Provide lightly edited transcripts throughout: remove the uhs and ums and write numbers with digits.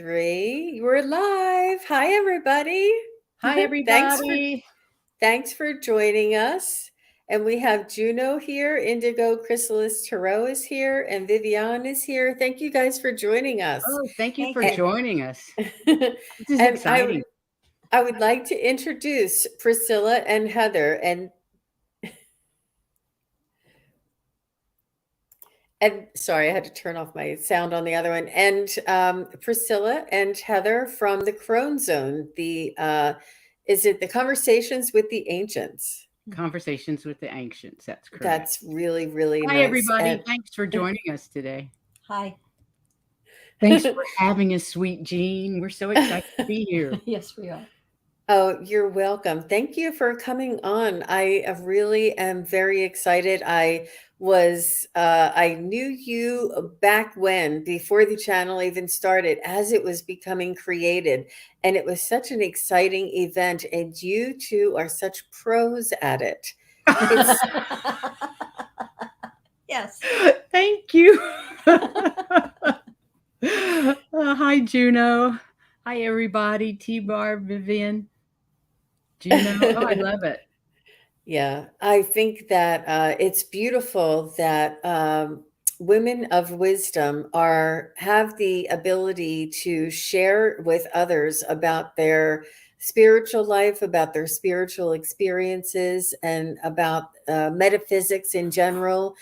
3. We're live. Hi, everybody. Hi, Thanks everybody. for joining us. And we have Juno here, Indigo Chrysalis Tarot is here, and Vivian is here. Thank you guys for joining us. Oh, thank you Thank for you. joining us. And This is exciting. I would like to introduce Priscilla and Heather. And sorry, I had to turn off my sound on the other one. And Priscilla and Heather from the Crone Zone. Is it the Conversations with the Ancients? Conversations with the Ancients. That's correct. That's really, really Hi, nice. everybody. And Thanks for joining us today. Hi. Thanks for having us, sweet Jean. We're so excited to be here. Yes, we are. oh, you're welcome. Thank you for coming on. I really am very excited. I knew you back when, before the channel even started, as it was becoming created. And it was such an exciting event. And you two are such pros at it. It's Yes. Thank you. Hi, Juno. Hi, everybody. T-Bar, Vivian, Juno. Oh, I love it. Yeah, I think that it's beautiful that women of wisdom have the ability to share with others about their spiritual life, about their spiritual experiences, and about metaphysics in general.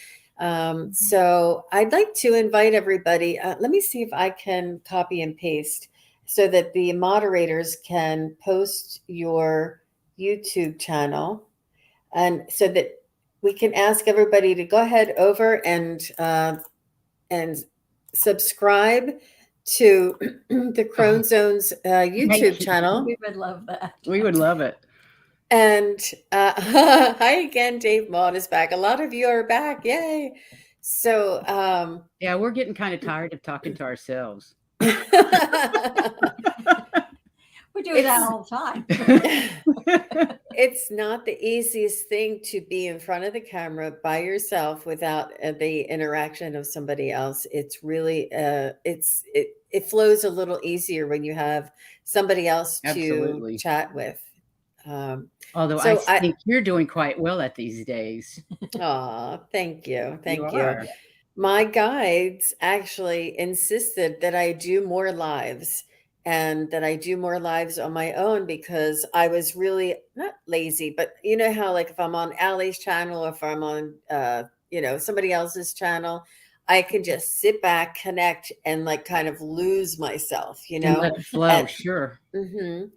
So I'd like to invite everybody. Let me see if I can copy and paste so that the moderators can post your YouTube channel. And so that we can ask everybody to go ahead over and subscribe to the Crone Zone's YouTube channel. We would love that. We would love it. And hi again, Dave Maud is back. A lot of you are back. Yay. So Yeah, we're getting kind of tired of talking to ourselves. We do that all the time. It's not the easiest thing to be in front of the camera by yourself without the interaction of somebody else. It's really it flows a little easier when you have somebody else to Absolutely. chat with. Although So I think you're doing quite well at these days. Aw, thank you. Thank you. are. My guides actually insisted that I do more lives and that I do more lives on my own because I was really not lazy, but you know how, like, if I'm on Allie's channel or if I'm on, somebody else's channel, I can just sit back, connect, and like kind of lose myself, And let it flow, And- sure. Mhm.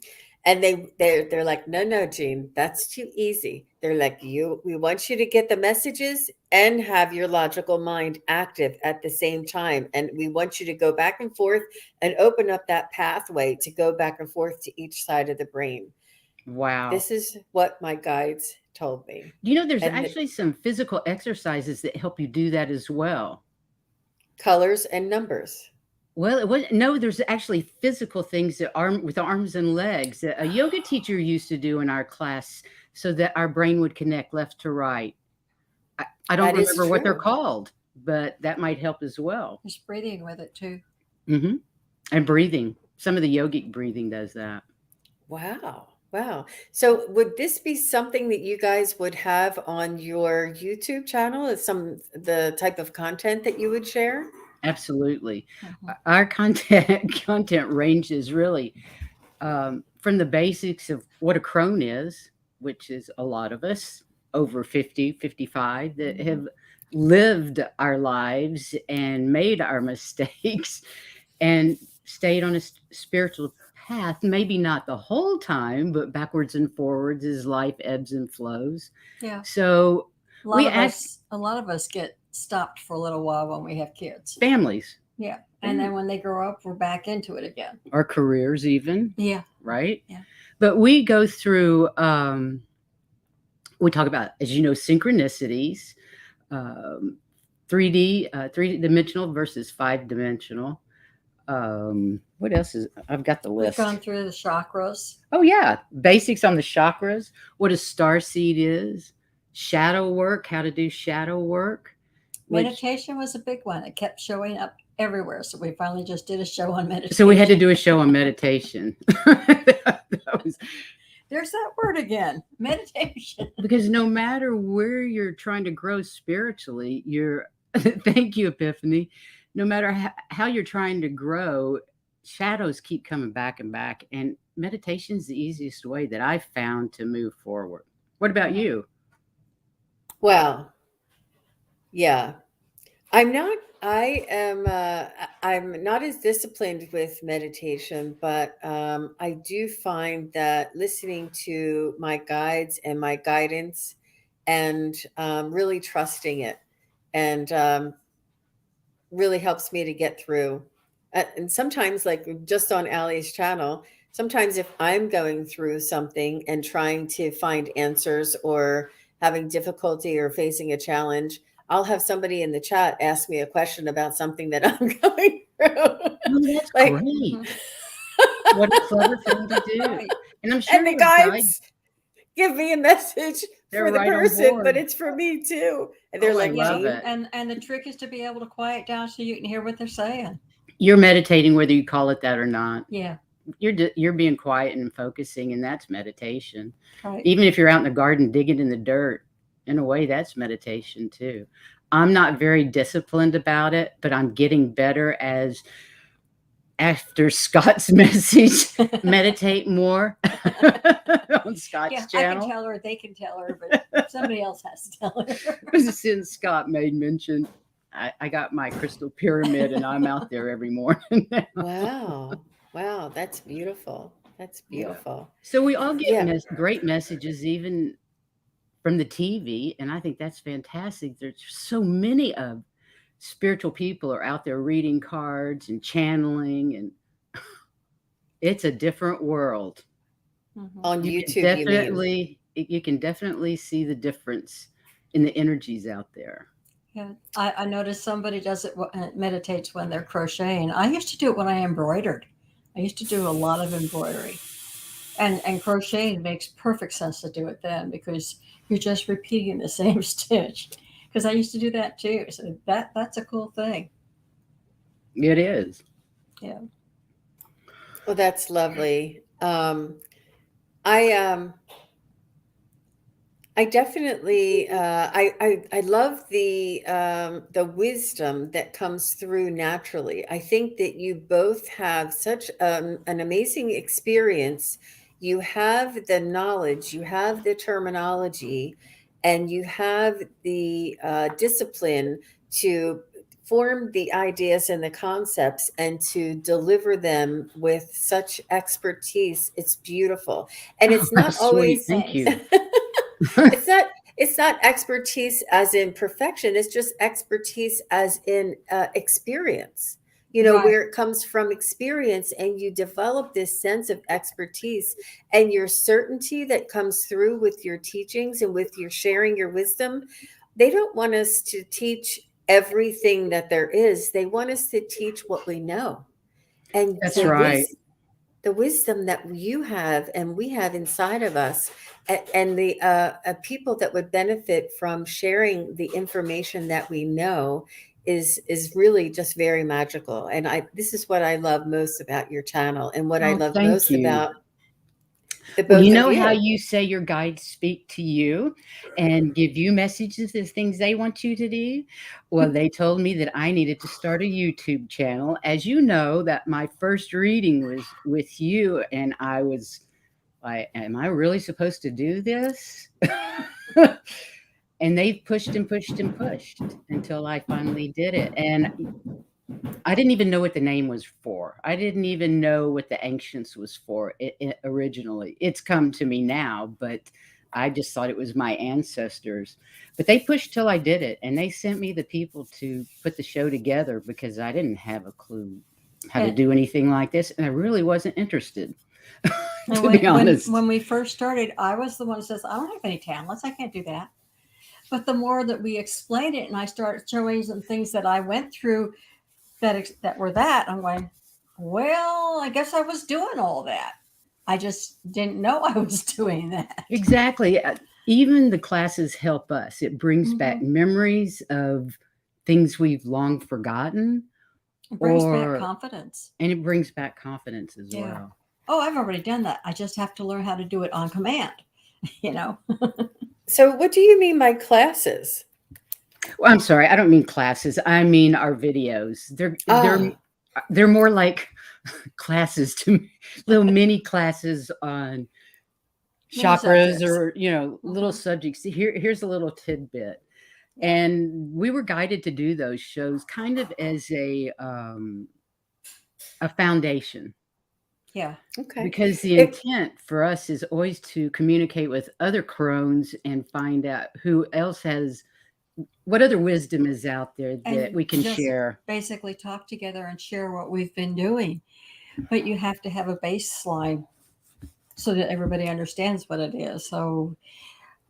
And they're like, no, Jean, that's too easy. They're like, we want you to get the messages and have your logical mind active at the same time. And we want you to go back and forth and open up that pathway to go back and forth to each side of the brain. Wow. This is what my guides told me. You know, there's And actually some physical exercises that help you do that as well. colors and numbers. Well, no, there's actually physical things that with arms and legs that a yoga teacher used to do in our class so that our brain would connect left to right. I don't That is remember what they're true. called, but that might help as well. There's breathing with it too. Mm-hmm. And breathing. Some of the yogic breathing does that. Wow. So would this be something that you guys would have on your YouTube channel? Is the type of content that you would share? Absolutely. Mhm. Our content ranges really from the basics of what a crone is, which is a lot of us over 50, 55 that have lived our lives and made our mistakes and stayed on a spiritual path, maybe not the whole time, but backwards and forwards as life ebbs and flows. Yeah. So A lot of us get stopped for a little while when we have kids. families. Yeah. And then when they grow up, we're back into it again. Our careers even. Yeah. Right? Yeah. But we go through, we talk about, as you know, synchronicities, 3D-dimensional versus 5-dimensional. What else I've got the list. We've gone through the chakras. Oh, yeah. Basics on the chakras, what a starseed is, shadow work, how to do shadow work. Meditation was a big one. It kept showing up everywhere. So we finally just did a show on meditation. So we had to do a show on meditation. That was, There's that word again, meditation. because no matter where you're trying to grow spiritually, thank you, Epiphany. No matter how you're trying to grow, shadows keep coming back and back. And meditation is the easiest way that I've found to move forward. What about you? Well, yeah. I'm not I'm not as disciplined with meditation, but I do find that listening to my guides and my guidance and really trusting it and really helps me to get through. And sometimes, like just on Allie's channel, sometimes if I'm going through something and trying to find answers or having difficulty or facing a challenge, I'll have somebody in the chat ask me a question about something that I'm going through. Oh, that's Like- great. What a clever thing to do. Right. And I'm sure And the your guide- guides give me a message They're for the right on person, board. but it's for me too. And they're Oh, I like, love "Gee, it. And the trick is to be able to quiet down so you can hear what they're saying. You're meditating, whether you call it that or not. Yeah. You're being quiet and focusing, and that's meditation. Right. Even if you're out in the garden digging in the dirt, in a way, that's meditation too. I'm not very disciplined about it, but I'm getting better as after Scott's message, meditate more on Scott's Yeah, I channel. can tell her, they can tell her, but somebody else has to tell her. Since Scott made mention, I got my crystal pyramid and I'm out there every morning. wow, wow, that's beautiful. That's beautiful." So we all get Yeah. great messages, even from the TV, and I think that's fantastic. There's so many of spiritual people are out there reading cards and channeling, and it's a different world. Mhm. On You YouTube, can you mean? definitely see the difference in the energies out there. Yeah, I noticed somebody does it, meditates when they're crocheting. I used to do it when I embroidered. I used to do a lot of embroidery. And crocheting makes perfect sense to do it then because you're just repeating the same stitch. Because I used to do that too. So that's a cool thing. It is. Yeah. Well, that's lovely. I definitely I love the wisdom that comes through naturally. I think that you both have such an amazing experience. You have the knowledge, you have the terminology, and you have the discipline to form the ideas and the concepts and to deliver them with such expertise. It's beautiful, and it's Oh, not sweet. always. Thank you. It's not expertise as in perfection. It's just expertise as in experience, Right. where it comes from experience, and you develop this sense of expertise and your certainty that comes through with your teachings and with your sharing your wisdom. They don't want us to teach everything that there is. They want us to teach what we know. And That's right. The wisdom that you have and we have inside of us, and the people that would benefit from sharing the information that we know is really just very magical. And this is what I love most about your channel, and what I Oh, love thank most you. about the both Well, you of know you. how you say your guides speak to you and give you messages as things they want you to do? Well, they told me that I needed to start a YouTube channel. As you know, that my first reading was with you, and I was like, am I really supposed to do this? And they pushed and pushed and pushed until I finally did it. And I didn't even know what the name was for. I didn't even know what the ancients was for originally. It's come to me now, but I just thought it was my ancestors. But they pushed till I did it, and they sent me the people to put the show together because I didn't have a clue how to do anything like this, and I really wasn't interested. To be honest. When we first started, I was the one who says, I don't have any talents. I can't do that. But the more that we explained it and I started showing some things that I went through that were that, I'm going, well, I guess I was doing all that. I just didn't know I was doing that. Exactly. Even the classes help us. It brings back Mm-hmm. memories of things we've long forgotten, It brings back or confidence. and it brings back confidence as Yeah. well. Oh, I've already done that. I just have to learn how to do it on command, you know? So what do you mean by classes? Well, I'm sorry, I don't mean classes. I mean our videos. Ah, They're more like classes to me, little mini classes on Many chakras subjects. or little Mhm. subjects. Here's a little tidbit. Yeah. And we were guided to do those shows kind of as a foundation, Yeah. okay. because the If intent for us is always to communicate with other crones and find out who else has what other wisdom is out there that And we can just share. basically talk together and share what we've been doing. But you have to have a baseline so that everybody understands what it is. So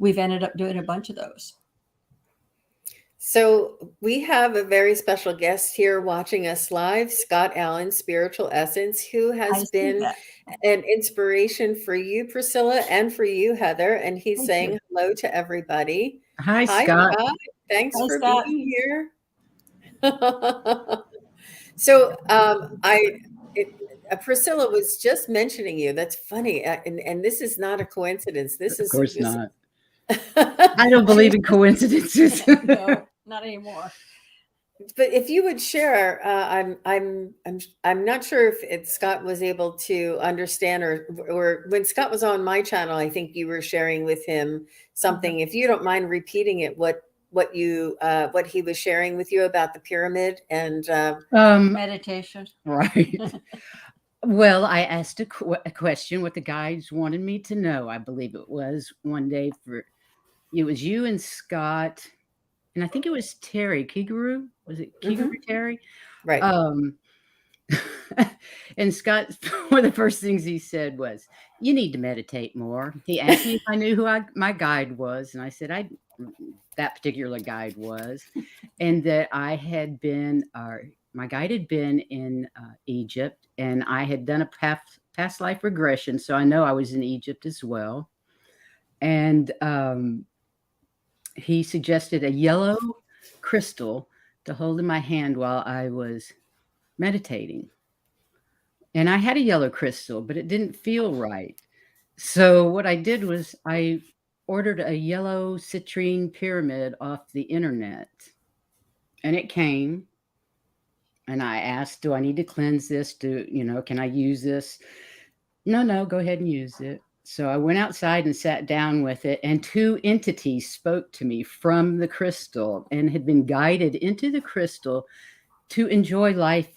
we've ended up doing a bunch of those. So we have a very special guest here watching us live, Scott Allen, Spiritual Essence, who I has see been that. an inspiration for you, Priscilla, and for you, Heather. And he's Thank you. saying hello to everybody. Hi, Hi, Scott. Scott. Thanks Hi, for Scott. being here. So Priscilla was just mentioning you. That's funny, and this is not a coincidence. Of course This. not. I don't She's believe in coincidences. No, not anymore. But if you would share, I'm not sure if Scott was able to understand, or when Scott was on my channel, I think you were sharing with him Mhm. something. If you don't mind repeating it, what he was sharing with you about the pyramid, and um, Meditation. right. Well, I asked a question what the guides wanted me to know. I believe it was one day for it was you and Scott, and I think it was Terry Kiguru. Was it Kiguru Mhm, Terry? right. Um, and Scott, one of the first things he said was, "You need to meditate more." He asked me if I knew who my guide was, and I said I that particular guide was, and that I had been, my guide had been in Egypt, and I had done a past life regression, so I know I was in Egypt as well. And he suggested a yellow crystal to hold in my hand while I was meditating. And I had a yellow crystal, but it didn't feel right. So what I did was I ordered a yellow citrine pyramid off the internet, and it came. And I asked, "Do I need to cleanse this? Can I use this?" No, no, go ahead and use it. So I went outside and sat down with it, and two entities spoke to me from the crystal and had been guided into the crystal to enjoy life.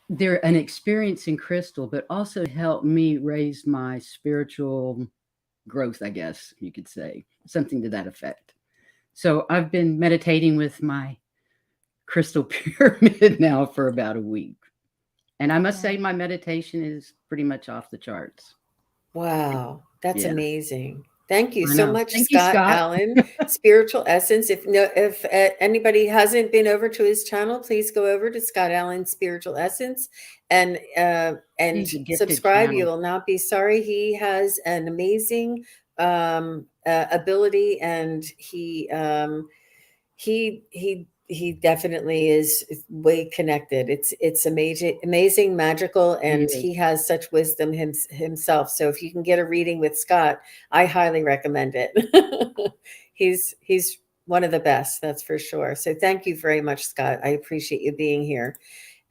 They're an experience in crystal, but also help me raise my spiritual growth, I guess you could say, something to that effect. So I've been meditating with my crystal pyramid now for about a week. And I must Yeah. say, my meditation is pretty much off the charts. Wow, that's Yeah, amazing. Thank you I so know. much, Thank you, Scott Scott. Allen, Spiritual Essence. If anybody hasn't been over to his channel, please go over to Scott Allen Spiritual Essence and He's a gifted subscribe. You channel. will not be sorry. He has an amazing ability, and he definitely is way connected. It's amazing, magical, He and is. he has such wisdom himself. So if you can get a reading with Scott, I highly recommend it. He's one of the best, that's for sure. So thank you very much, Scott. I appreciate you being here.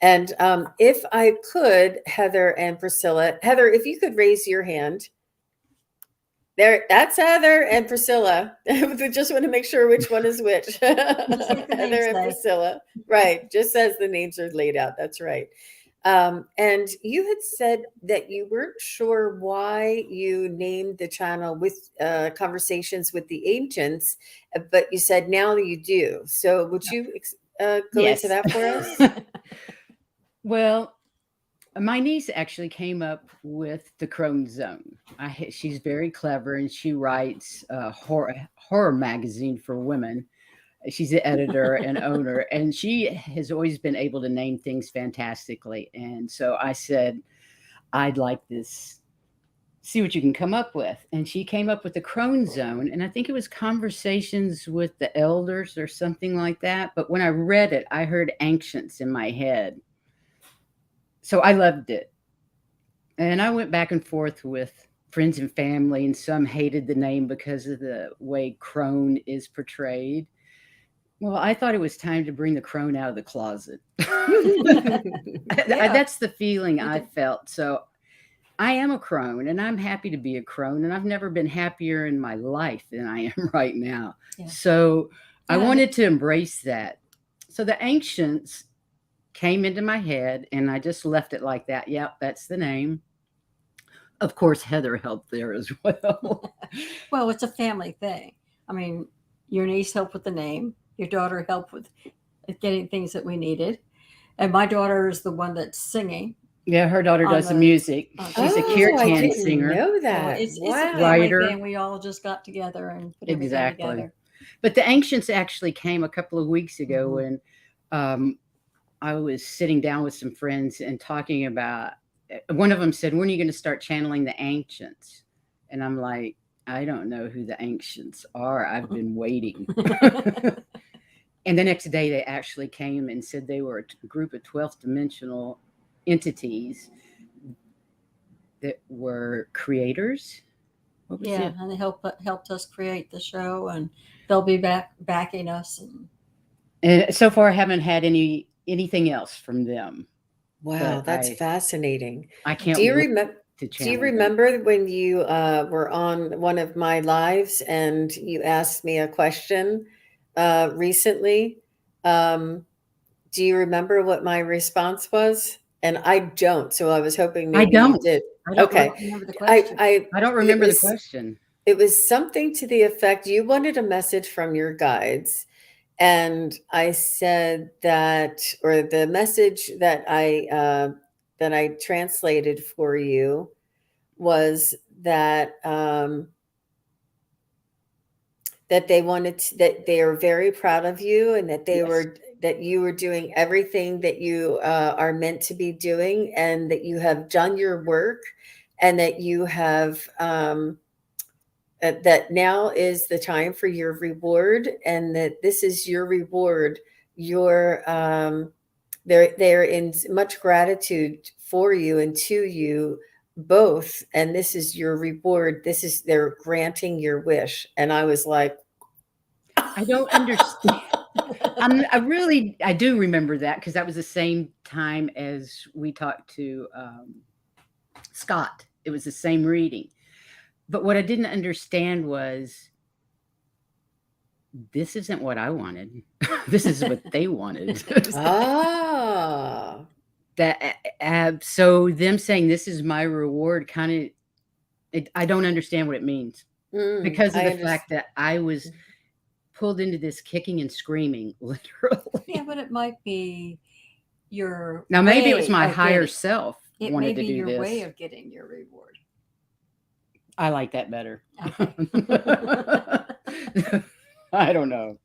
And if I could, Heather and Priscilla, Heather, if you could raise your hand. There, that's Heather and Priscilla. We just want to make sure which one is which. Just like the Heather names and say. Priscilla. Right. Just as the names are laid out. That's right. And you had said that you weren't sure why you named the channel with Conversations with the Ancients, but you said now you do. So would you go into Yes. that for us? Well, my niece actually came up with the Crone Zone. She's very clever, and she writes a horror magazine for women. She's the editor and owner, and she has always been able to name things fantastically. And so I said, I'd like this, see what you can come up with. And she came up with the Crone Zone, and I think it was Conversations with the Elders or something like that. But when I read it, I heard ancients in my head. So I loved it. And I went back and forth with friends and family, and some hated the name because of the way Crone is portrayed. Well, I thought it was time to bring the crone out of the closet. Yeah, That's the feeling you I did. felt. So I am a crone, and I'm happy to be a crone, and I've never been happier in my life than I am right now. Yeah. So I Yeah, wanted to embrace that. So the ancients came into my head, and I just left it like that. Yep, that's the name. Of course, Heather helped there as well. well, it's a family thing. I mean, your niece helped with the name. Your daughter helped with getting things that we needed, and my daughter is the one that's singing Yeah, her daughter on does the the music. She's a music Oh, I kirtan classes. didn't singer, know So that. it's a Wow. family writer. thing. We all just got together and put everything Exactly. together. But the ancients actually came a couple of weeks ago Mhm. when I was sitting down with some friends and talking about. One of them said, "When are you going to start channeling the ancients?" And I'm like, "I don't know who the ancients are. I've been waiting." And the next day, they actually came and said they were a group of 12th dimensional entities that were creators. What was Yeah, it? and they helped us create the show, and they'll be backing us. And And so far, I haven't had anything else from them, Wow, but that's fascinating. I Do can't you wait remember? to Do you channel them. remember when you were on one of my lives and you asked me a question recently? Um, do you remember what my response was? And I don't, so I was hoping I maybe you don't. did. I don't. I Okay, don't remember the I, question. I, I don't it remember the was, question. it was something to the effect you wanted a message from your guides, and I said that, or the message that I translated for you was that that they wanted to, that they are very proud of you, and Yes. that you were doing everything that you are meant to be doing, and that you have done your work, and that you have that now is the time for your reward, and that this is your reward. Your they're in much gratitude for you and to you both, and this is your reward. This is they're granting your wish. And I was like, I don't understand. I do remember that because that was the same time as we talked to Scott. It was the same reading. But what I didn't understand was this isn't what I wanted. This is what they wanted. ah, That so them saying this is my reward kind of I don't understand what it means because of I the understand. fact that I was pulled into this kicking and screaming literally. Yeah, but it might be your Now maybe it was way my of higher getting. self It may wanted to be do your way this. of getting your reward. I like that better. Okay. I don't know.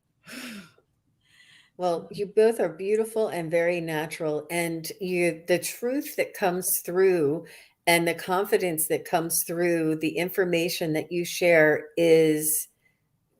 Well, you both are beautiful and very natural, and you the truth that comes through and the confidence that comes through the information that you share is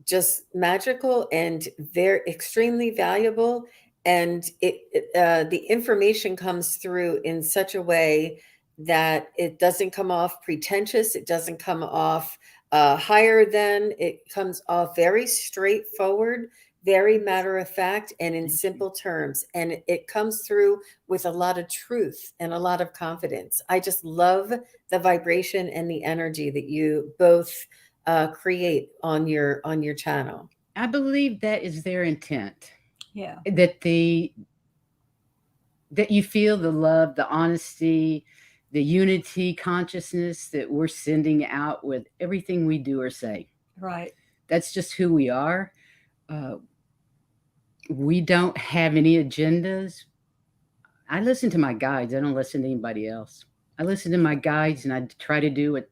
just magical and very extremely valuable. And the information comes through in such a way that it doesn't come off pretentious, it doesn't come off higher than, it comes off very straightforward, very matter of fact, and in Thank you. simple terms, and it comes through with a lot of truth and a lot of confidence. I just love the vibration and the energy that you both create on your channel. I believe that is their intent. Yeah. That that you feel the love, the honesty, the unity consciousness that we're sending out with everything we do or say. Right. That's just who we are. Uh, we don't have any agendas. I listen to my guides. I don't listen to anybody else. I listen to my guides and I try to do what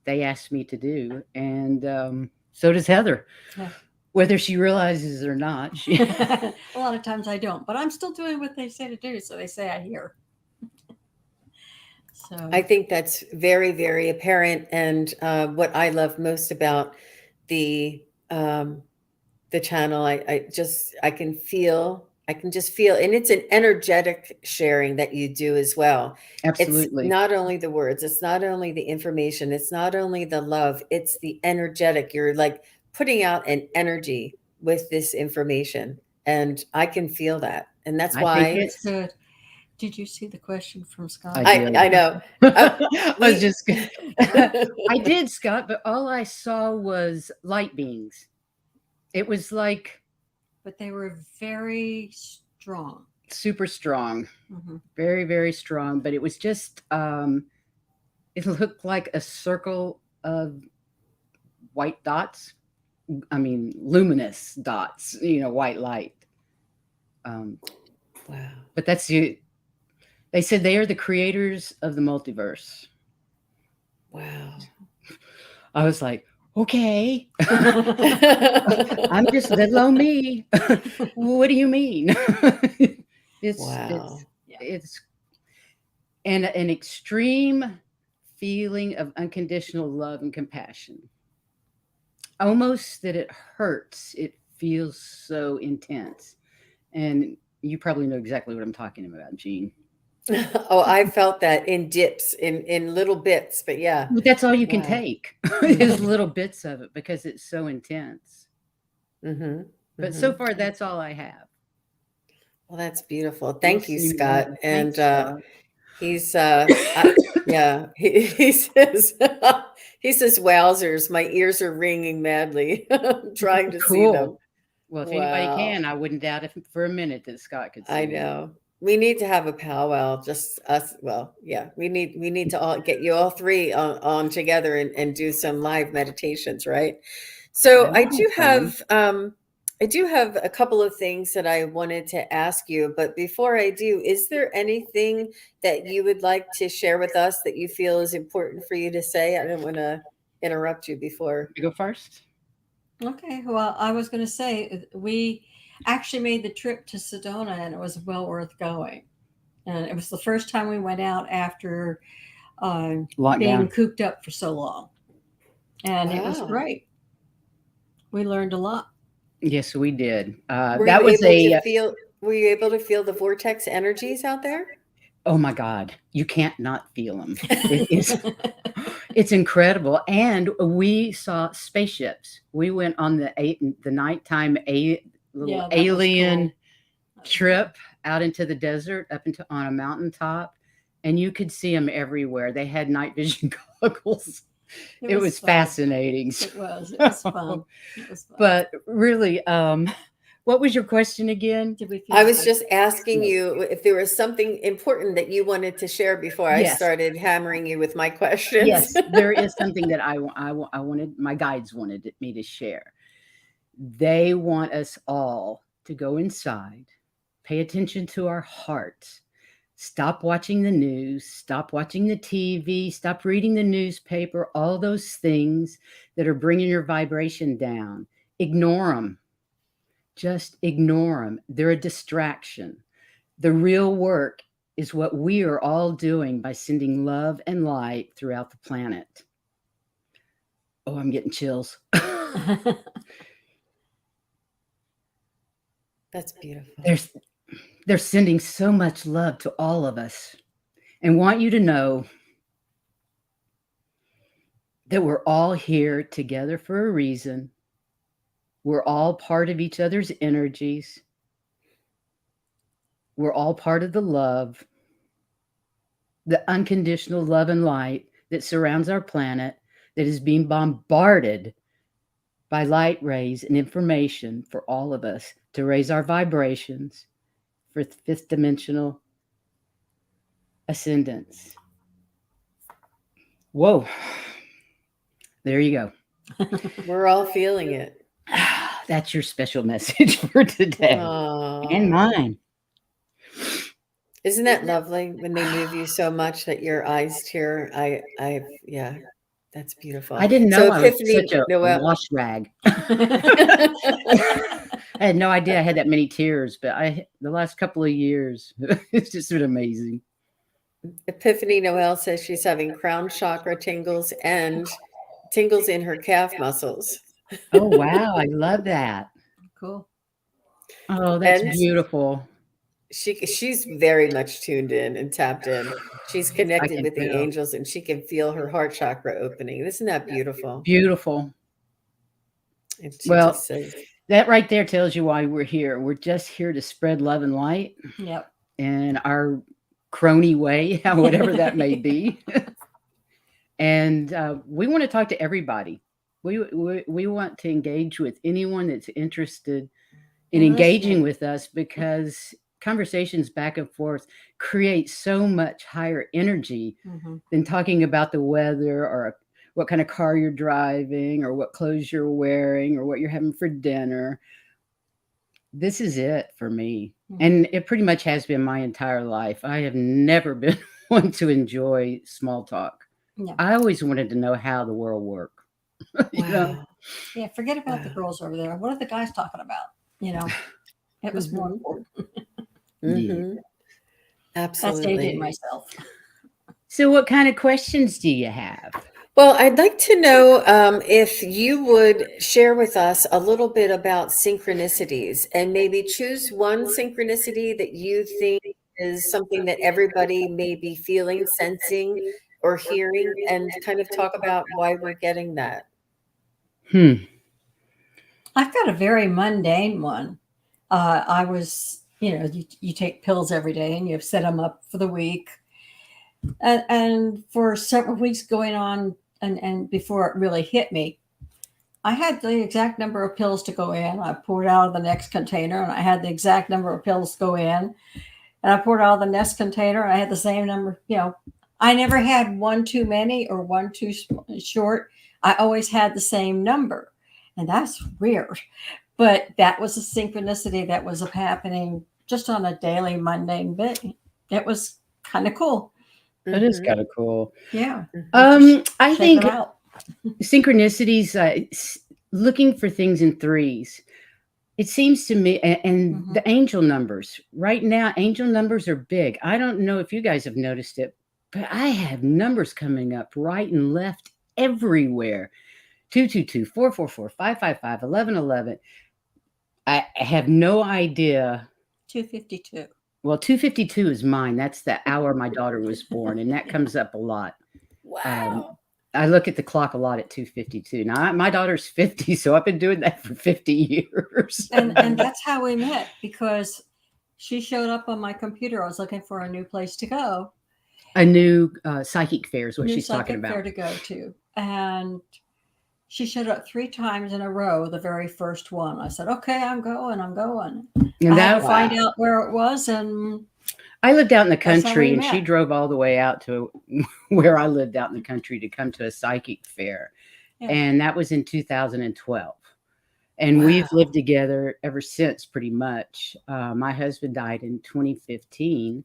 they ask me to do. And so does Heather. Yeah. Whether she realizes it or not. A lot of times I don't, but I'm still doing what they say to do. So they say I hear. So I think that's very, very apparent. And what I love most about the um, the channel, I can feel I can just feel, and it's an energetic sharing that you do as well. It's Absolutely. not only the words, it's not only the information, it's not only the love, it's the energetic. You're like putting out an energy with this information, and I can feel that. And that's I think why That's it's good. Did you see the question from Scott? I did. I know. I was We just I did, Scott, but all I saw was light beings. It was like But they were very strong. super strong, Hmm. very, very strong, but it was just it looked like a circle of white dots. I mean, luminous dots, white light. Um, wow. but that's you. They said they are the creators of the multiverse. Wow. I was like, okay, I'm just little old me. What do you mean? it's Wow. it's and an extreme feeling of unconditional love and compassion. Almost that it hurts. It feels so intense. And you probably know exactly what I'm talking about, Jean. Oh, I felt that in dips, in little bits, but yeah. But that's all you can Wow. take is little bits of it because it's so intense. Mm-hmm. But so Mm-hmm. far, that's all I have. Well, that's beautiful. We'll Thank you, see Scott. later. And Thanks, Scott. he's yeah, he says he says, "Wowzers, my ears are ringing madly." I'm trying to see them. Cool. Well, if anybody Wow. can, I wouldn't doubt it for a minute that Scott could I see them. know. We need to have a powwow, just us. Well, yeah, we need to all get you all three on together and do some live meditations, right? So That would be fun. I do have a couple of things that I wanted to ask you, but before I do, is there anything that you would like to share with us that you feel is important for you to say? I don't want to interrupt you before. You go first. Okay. Well, I was going to say we actually made the trip to Sedona, and it was well worth going. And it was the first time we went out after being Lockdown. cooped up for so long, and it was Wow. great. We learned a lot. Yes, we did. Were you That was able to a feel were you able to feel the vortex energies out there? oh my God, you can't not feel them. It's incredible. And we saw spaceships. We went on the nighttime little Yeah, that was alien cool. trip out into the desert, up into on a mountaintop, and you could see them everywhere. They had night vision goggles. It was fun. fascinating. It was. It was fun. It was fun. But really, what was your question again? Did we feel I was good? just asking Yes. you if there was something important that you wanted to share before I Yes. started hammering you with my questions. Yes, there is something that I wanted, my guides wanted me to share. They want us all to go inside, pay attention to our hearts, stop watching the news, stop watching the TV, stop reading the newspaper, all those things that are bringing your vibration down. Ignore them. Just ignore them. They're a distraction. The real work is what we are all doing by sending love and light throughout the planet. Oh, I'm getting chills. That's beautiful. They're sending so much love to all of us and want you to know that we're all here together for a reason. We're all part of each other's energies. We're all part of the love, the unconditional love and light that surrounds our planet, that is being bombarded by light rays and information for all of us to raise our vibrations for fifth dimensional ascendance. Whoa. There you go. We're all feeling it. That's your special message for today and Oh, mine. isn't that lovely when they move you so much that your eyes tear? Yeah, that's beautiful. I didn't So know I was Epiphany such a Noel. wash rag. I had no idea I had that many tears, but the last couple of years, it's just been amazing. Epiphany Noel says she's having crown chakra tingles and tingles in her calf muscles. Oh, wow. I love that. Cool. Oh, that's And beautiful. she's very much tuned in and tapped in. She's I connected can with the tell. angels and she can feel her heart chakra opening. Isn't that beautiful? Beautiful. And she Well, just says, that right there tells you why we're here. We're just here to spread love and light Yep. in our crony way, whatever that may be. And we want to talk to everybody. We want to engage with anyone that's interested in And engaging listening. with us, because conversations back and forth create so much higher energy Hmm. than talking about the weather or what kind of car you're driving or what clothes you're wearing or what you're having for dinner. This is it for me. And it pretty much has been my entire life. I have never been one to enjoy small talk. Yeah. I always wanted to know how the world worked. You know? wow. Yeah. Forget about the Wow. girls over there. What are the guys talking about? You know, it was more Mhm. important. Yeah. Mhm. That's dating Absolutely. myself. So, what kind of questions do you have? Well, I'd like to know if you would share with us a little bit about synchronicities and maybe choose one synchronicity that you think is something that everybody may be feeling, sensing, or hearing, and kind of talk about why we're getting that. Hmm. I've got a very mundane one. I was, you take pills every day and you set them up for the week. And for several weeks going on, and before it really hit me, I had the exact number of pills to go in. I poured out of the next container and I had the exact number of pills to go in. And I poured out of the next container and I had the same number. I never had one too many or one too short. I always had the same number. And that's weird. But that was a synchronicity that was happening just on a daily mundane bit. It was kind of cool. That is Mhm. kind of cool. Yeah. Mhm. I Shake it think out. synchronicities, looking for things in threes. It seems to me, and Hmm. the angel numbers right now, angel numbers are big. I don't know if you guys have noticed it, but I have numbers coming up right and left everywhere. 222, 444, 555, 1111. I have no idea. 252. Well, 252 is mine. That's the hour my daughter was born, and that comes up a lot. Um, Wow. I look at the clock a lot at 252. Now, my daughter's 50, so I've been doing that for 50 years. And Mhm. that's how we met, because she showed up on my computer. I was looking for a new place to go, A new psychic fair is what new she's talking psychic fair about. to go to. And she showed up 3 times in a row, the very first one. I said, okay, I'm going, I'm going. And I had to that find Wow. out where it was, and I lived out in the that's how we country, and she met. drove all the way out to where I lived out in the country to come to a psychic fair. Yeah. And that was in 2012. And Wow. we've lived together ever since, pretty much. My husband died in 2015,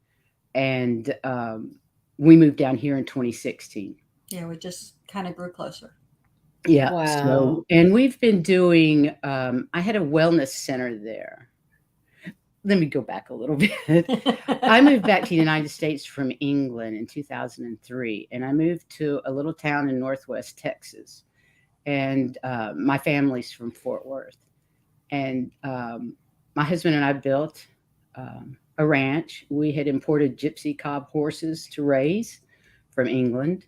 and we moved down here in 2016. Yeah, we just kind of grew closer. Yeah. Wow. So, and we've been doing, I had a wellness center there. Let me go back a little bit. I moved back to the United States from England in 2003, and I moved to a little town in Northwest Texas. And my family's from Fort Worth. And my husband and I built a ranch. We had imported gypsy cob horses to raise from England.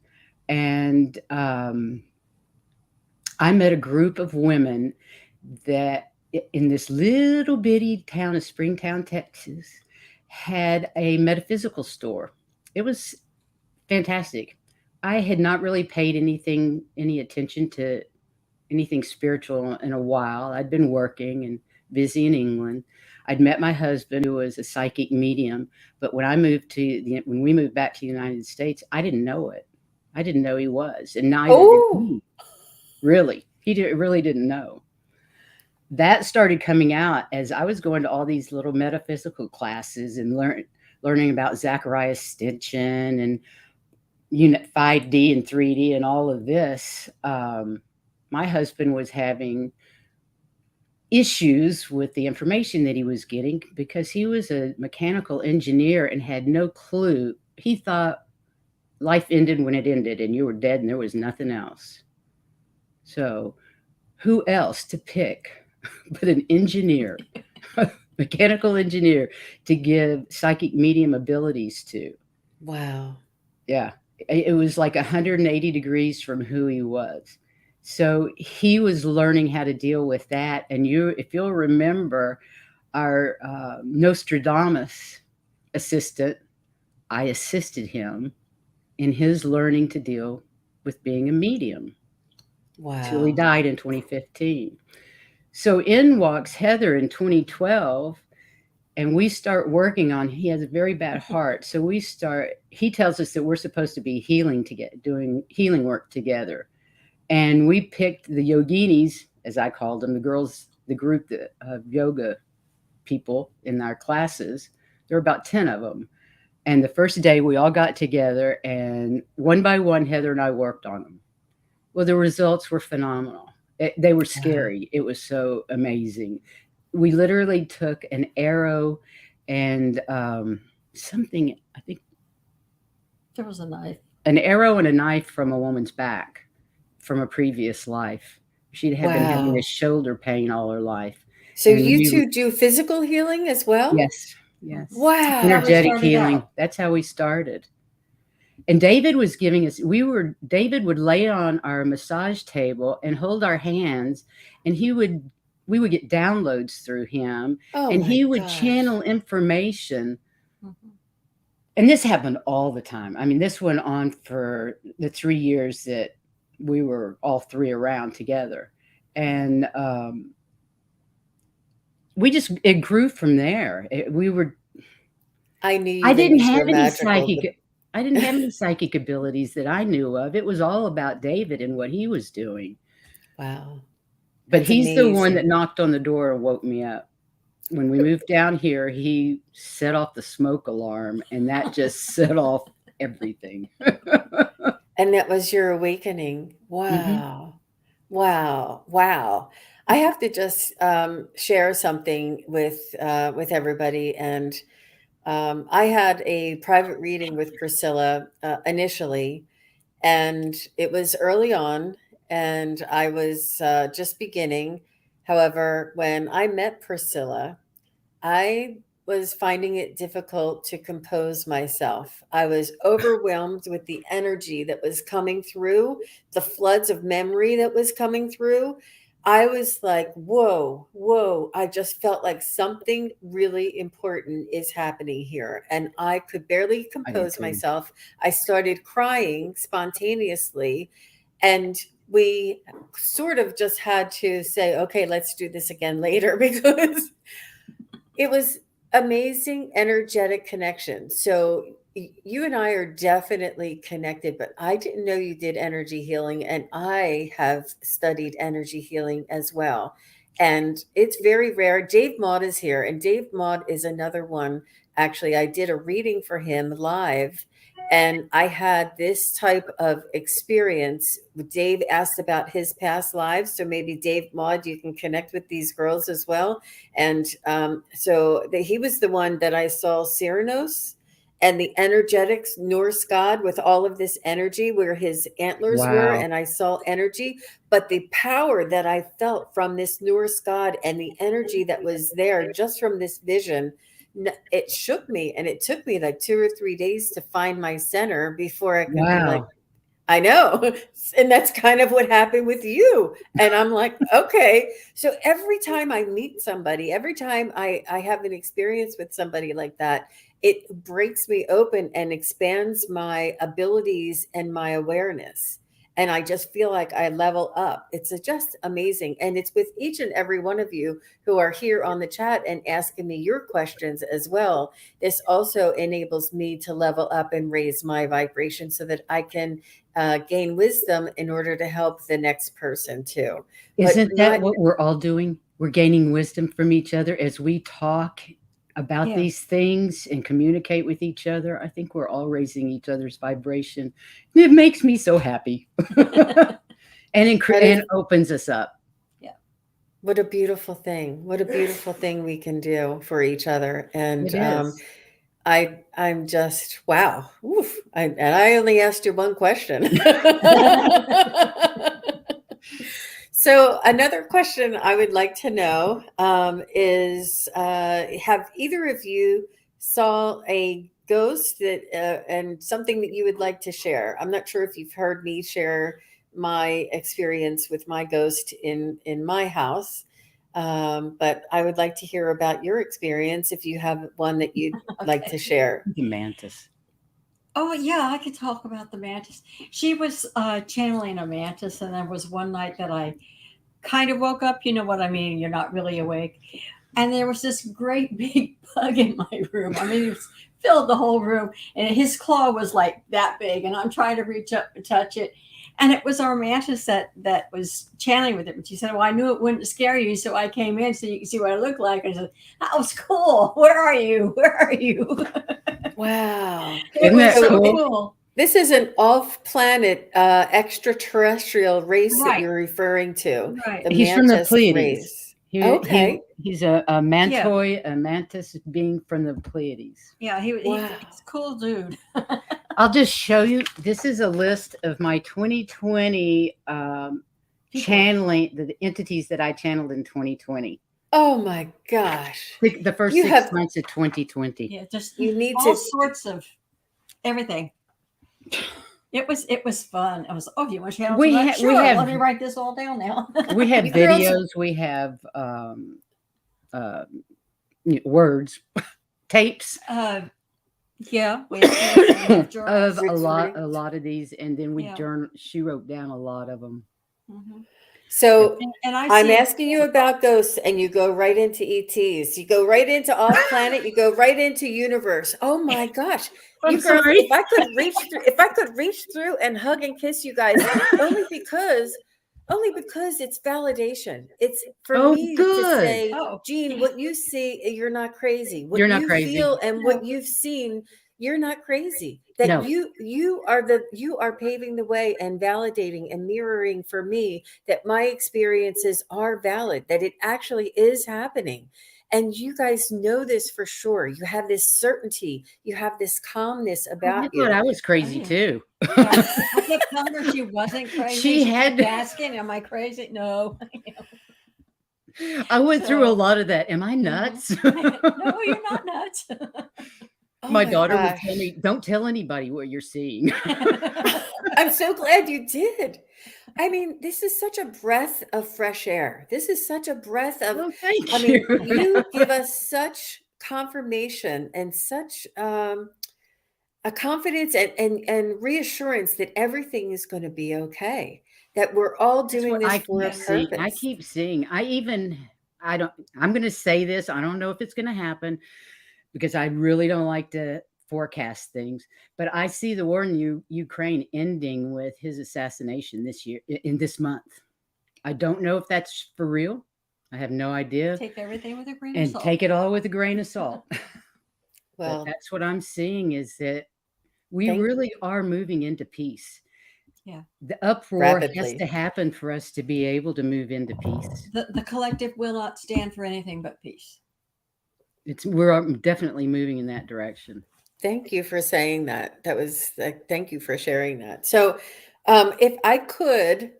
And I met a group of women that in this little bitty town of Springtown, Texas, had a metaphysical store. It was fantastic. I had not really paid any attention to anything spiritual in a while. I'd been working and busy in England. I'd met my husband, who was a psychic medium, but when we moved back to the United States, I didn't know it. I didn't know he was, and neither did Oh. he. Really, really didn't know. That started coming out as I was going to all these little metaphysical classes and learning about Zachariah Stinson and Unit 5D and 3D and all of this. My husband was having issues with the information that he was getting because he was a mechanical engineer and had no clue. He thought life ended when it ended and you were dead and there was nothing else. So, who else to pick but an engineer mechanical engineer to give psychic medium abilities to. Wow. Yeah. It was like 180 degrees from who he was. So he was learning how to deal with that. And if you'll remember, our Nostradamus assistant, I assisted him in his learning to deal with being a medium till he Wow. died in 2015. So in walks Heather in 2012, and we start working on, he has a very bad heart. So he tells us that we're supposed to be doing healing work together. And we picked the yoginis, as I called them, the girls, the group of yoga people in our classes. There were about 10 of them. And the first day we all got together, and one by one, Heather and I worked on them. Well, the results were phenomenal. They were scary. It was so amazing. We literally took an arrow and something, I think There was a knife. an arrow and a knife from a woman's back from a previous life. She'd have been having Wow. this shoulder pain all her life. So And you two do physical healing as well? Yes. Wow. Energetic started healing. out. That's how we started. And David was giving us, David would lay on our massage table and hold our hands, and we would get downloads through him, Oh and my he would gosh. channel information. Mhm. And this happened all the time. I mean, this went on for the 3 years that we were all three around together. And it grew from there. I knew you I didn't ladies were have any magical. I didn't have any psychic abilities that I knew of. It was all about David and what he was doing. Wow. But That's he's the one amazing. that knocked on the door and woke me up. When we moved down here, he set off the smoke alarm, and that just set off everything. And that was your awakening. Mhm. Wow. Wow. Wow. I have to just share something with everybody. And I had a private reading with Priscilla initially, and it was early on, and I was just beginning. However, when I met Priscilla, I was finding it difficult to compose myself. I was overwhelmed with the energy that was coming through, the floods of memory that was coming through. I was like, whoa, whoa. I just felt like something really important is happening here. And I could barely I did compose too. myself. I started crying spontaneously. And we sort of just had to say, okay, let's do this again later because it was amazing energetic connection. So you and I are definitely connected, but I didn't know you did energy healing, and I have studied energy healing as well. And it's very rare. Dave Maud is here, and Dave Maud is another one. Actually, I did a reading for him live, and I had this type of experience. Dave asked about his past lives, so maybe Dave Maud, you can connect with these girls as well. And he was the one that I saw Cyrano's and the energetics Norse god with all of this energy where his antlers were, Wow. and I saw energy. But the power that I felt from this Norse god and the energy that was there just from this vision, it shook me, and it took me like 2 or 3 days to find my center before I could be like, Wow. I know. And that's kind of what happened with you. And I'm like, okay. So every time I meet somebody, every time I have an experience with somebody like that, it breaks me open and expands my abilities and my awareness. And I just feel like I level up. It's just amazing. And it's with each and every one of you who are here on the chat and asking me your questions as well. This also enables me to level up and raise my vibration so that I can gain wisdom in order to help the next person too. But Isn't that not, what we're all doing? We're gaining wisdom from each other as we talk about Yeah. these things and communicate with each other. I think we're all raising each other's vibration. It makes me so happy. And opens us up. what a beautiful thing. What a beautiful thing we can do for each other. And It is. I'm just, wow. Oof. And I only asked you one question. So another question I would like to know is, have either of you saw a ghost that and something that you would like to share? I'm not sure if you've heard me share my experience with my ghost in my house, but I would like to hear about your experience if you have one that you'd like to Okay. share. The mantis. Oh yeah, I could talk about the mantis. She was channeling a mantis, and there was one night that I kind of woke up. You know what I mean? You're not really awake, and there was this great big bug in my room. I mean, it was filled the whole room, and his claw was like that big, and I'm trying to reach up and touch it. And it was our mantis that was channeling with it. And she said, "Well, I knew it wouldn't scare you, so I came in so you can see what I look like." And I said, "That was cool. Where are you? Where are you?" Wow. It Isn't was that so cool? cool. This is an off-planet extraterrestrial race that Right, you're referring to, right. the He's from the mantis Pleiades. race. He Okay. he's a Yeah, mantoi, a mantis being from the Pleiades. yeah. He's Wow. a cool dude. I'll just show you. This is a list of my 2020 People. channeling the entities that I channeled in 2020. Oh my gosh. The first You 6 have, months of 2020. Yeah, just you need all to, sorts of everything. It was fun. I was, oh, you want to channel We tonight? ha- we Sure. have Let me write this all down now. we have you girls, videos. We have uh, words, tapes Yeah, we have of journals. recording. a lot of these, and then Yeah. she wrote down a lot of them. Hmm. So And I've I'm seen asking you about ghosts and you go right into ETs. You go right into off planet, you go right into universe. Oh my gosh. I'm You girls, sorry. if I could reach through and hug and kiss you guys only because only because it's validation. It's for Oh, me to good. say, oh Jean, what you see, you're not crazy. You're What not you crazy. feel and no, what you've seen, you're not crazy. That No, you are paving the way and validating and mirroring for me that my experiences are valid, that it actually is happening. And you guys know this for sure. You have this certainty, you have this calmness I about thought you. I was oh crazy yeah. too. Yeah, I kept telling her she wasn't crazy. She She kept had. asking, "Am I crazy?" No. I went through a So, lot of that. Am I mhm. nuts? No, you're not nuts. Oh My my daughter would tell gosh. me, "Don't tell anybody what you're seeing." I'm so glad you did. I mean, this is such a breath of fresh air. This is such a breath of, Oh, I thank you. mean, you give us such confirmation and such a confidence and reassurance that everything is going to be okay, that we're all That's doing what this I for a keep yeah. seeing. I purpose. keep seeing. I don't. I'm going to say this. I don't know if it's going to happen because I really don't like to forecast things. But I see the war in Ukraine ending with his assassination this year in this month. I don't know if that's for real. I have no idea, Take everything with a grain of and salt. take it all with a grain of salt. But Well, that's what I'm seeing is that we thank really are moving into peace. Yeah. The uproar has to rapidly. happen for us to be able to move into peace. The collective will not stand for anything but peace. We're definitely moving in that direction. Thank you for saying that. That was thank you for sharing that. So, if I could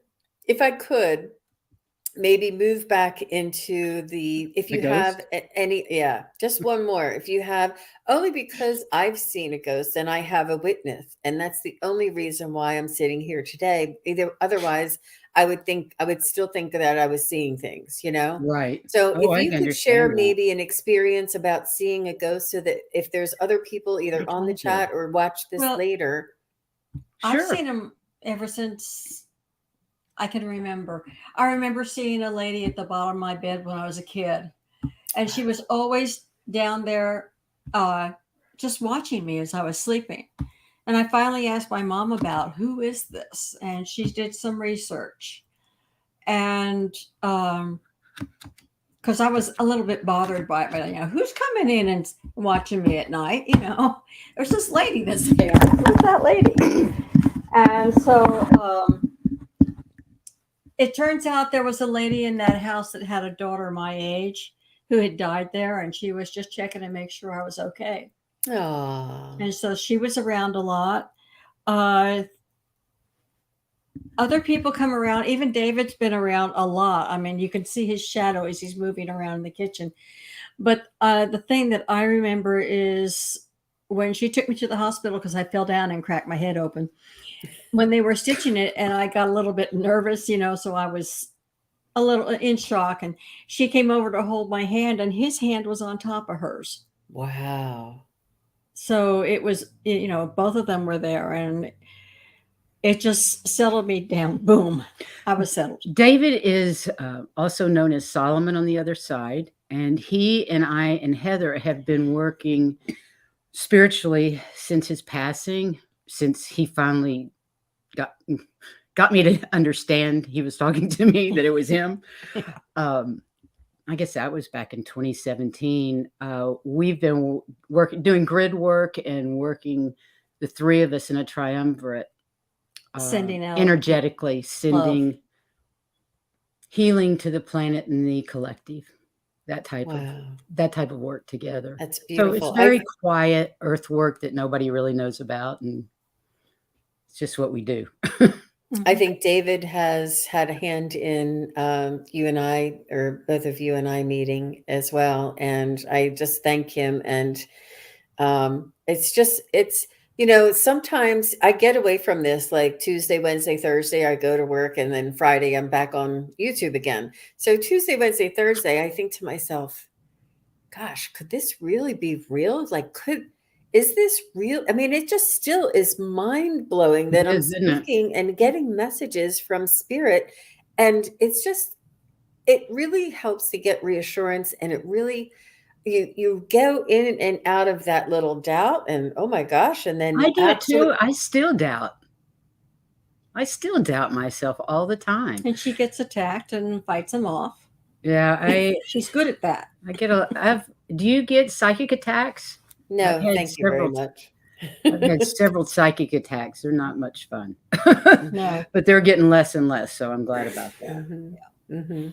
maybe move back into the, if The you have ghost. any, yeah, just one more. If you have, only because I've seen a ghost and I have a witness, and that's the only reason why I'm sitting here today. Either otherwise, I would still think that I was seeing things, you know? Right. So Oh, if I you could share understand that. maybe an experience about seeing a ghost so that if there's other people either You're on the trying to. chat or watch this Well, later. I've Sure. seen them ever since I can remember. I remember seeing a lady at the bottom of my bed when I was a kid, and she was always down there, uh, just watching me as I was sleeping. And I finally asked my mom about who is this, and she did some research, and because I was a little bit bothered by it, but who's coming in and watching me at night? There's this lady that's there. Who's that lady? And so it turns out there was a lady in that house that had a daughter my age who had died there, and she was just checking to make sure I was okay. Oh, And so she was around a lot. Uh, Other people come around. Even David's been around a lot. I mean, you can see his shadow as he's moving around in the kitchen. But the thing that I remember is when she took me to the hospital because I fell down and cracked my head open. When they were stitching it, and I got a little bit nervous, so I was a little in shock. And she came over to hold my hand, and his hand was on top of hers. Wow. So it was, both of them were there, and it just settled me down. Boom. I was settled. David is also known as Solomon on the other side. And he and I and Heather have been working spiritually since his passing, since he finally got me to understand he was talking to me, that it was him. I guess that was back in 2017. We've been doing grid work and working, the three of us in a triumvirate, Sending out energetically, sending healing to the planet and the collective. That type of work together. That's beautiful. So it's very quiet earth work that nobody really knows about, and it's just what we do. I think David has had a hand in you and I, or both of you and I, meeting as well. And I just thank him. And it's sometimes I get away from this, like Tuesday, Wednesday, Thursday, I go to work, and then Friday I'm back on YouTube again. So Tuesday, Wednesday, Thursday, I think to myself, gosh, could this really be real? Like, is this real? I mean, it just still is mind blowing that I'm speaking and getting messages from spirit. And it really helps to get reassurance. And it really, you go in and out of that little doubt, and oh my gosh. And then I do it too. I still doubt myself all the time. And she gets attacked and fights them off. Yeah, she's good at that. Do you get psychic attacks? No, thank you very much. I've had several psychic attacks. They're not much fun. No. But they're getting less and less, so I'm glad about that. Mm-hmm. Yeah. Mm-hmm.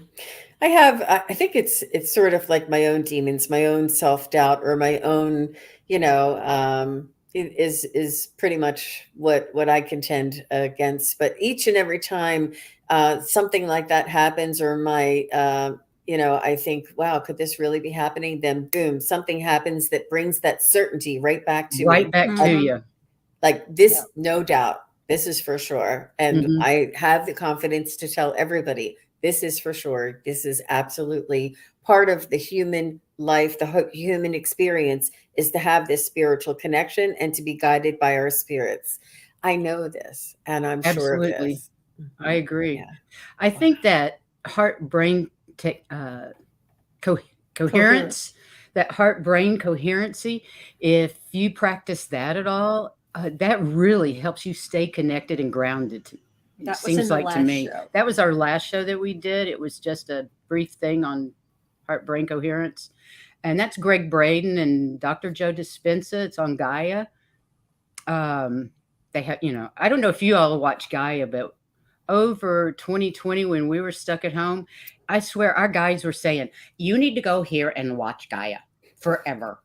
I think it's sort of like my own demons, my own self-doubt, or my own, is pretty much what I contend against. But each and every time something like that happens, or my I think, wow, could this really be happening? Then boom, something happens that brings that certainty right back to you. Like this, no doubt, this is for sure. And I have the confidence to tell everybody, this is for sure. This is absolutely part of the human life, the human experience, is to have this spiritual connection and to be guided by our spirits. I know this, and I'm sure of this. I agree. Yeah. I think that heart-brain coherence, that heart-brain coherency, if you practice that at all, that really helps you stay connected and grounded. That seems like to me. That was our last show that we did. It was just a brief thing on heart-brain coherence. And that's Greg Braden and Dr. Joe Dispenza. It's on Gaia. They have, I don't know if you all watch Gaia, but over 2020, when we were stuck at home, I swear our guides were saying, you need to go here and watch Gaia forever.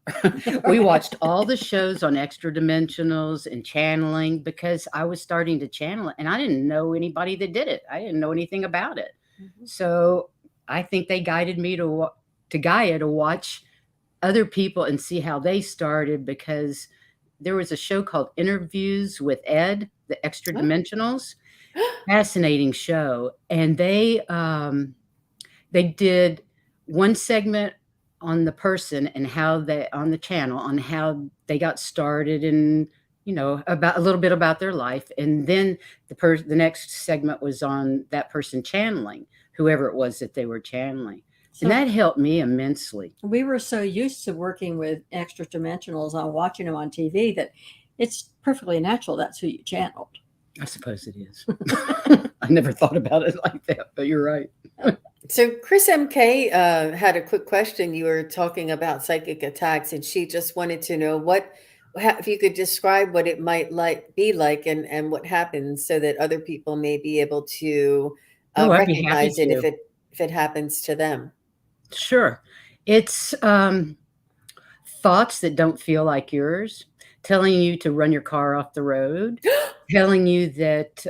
We watched all the shows on extra dimensionals and channeling, because I was starting to channel it, and I didn't know anybody that did it. I didn't know anything about it. So I think they guided me to Gaia to watch other people and see how they started, because there was a show called Interviews with Ed, the extra dimensionals. Fascinating show. And they did one segment on the person and how they, on the channel, on how they got started, and about a little bit about their life. And then the next segment was on that person channeling whoever it was that they were channeling. And that helped me immensely. We were so used to working with extra dimensionals on watching them on TV that it's perfectly natural that's who you channeled. I suppose it is. I never thought about it like that, but you're right. So Chris MK had a quick question. You were talking about psychic attacks, and she just wanted to know if you could describe what it might be like and what happens, so that other people may be able to recognize it if it happens to them. Sure. It's thoughts that don't feel like yours, telling you to run your car off the road, telling you that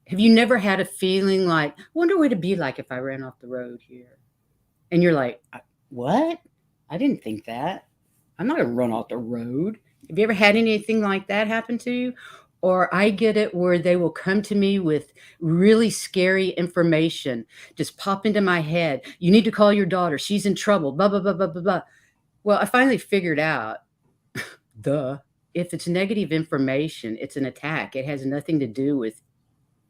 Have you never had a feeling like, wonder what it'd be like if I ran off the road here? And you're like, what? I didn't think that. I'm not going to run off the road. Have you ever had anything like that happen to you? Or I get it where they will come to me with really scary information, just pop into my head. You need to call your daughter. She's in trouble, blah, blah, blah, blah, blah, blah. Well, I finally figured out, if it's negative information, it's an attack. It has nothing to do with.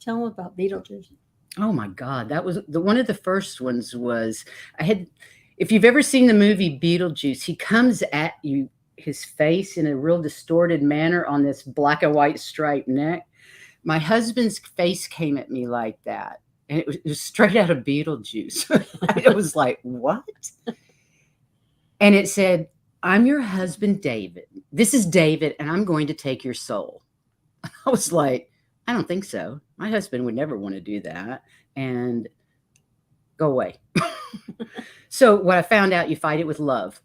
Tell them about Beetlejuice. Oh my God, that was one of the first ones. Was I had, if you've ever seen the movie Beetlejuice, he comes at you, his face in a real distorted manner on this black and white striped neck. My husband's face came at me like that, and it was straight out of Beetlejuice. It was like, what? And it said, I'm your husband, David. This is David, and I'm going to take your soul. I was like, I don't think so. My husband would never want to do that. And go away. So what I found out, you fight it with love.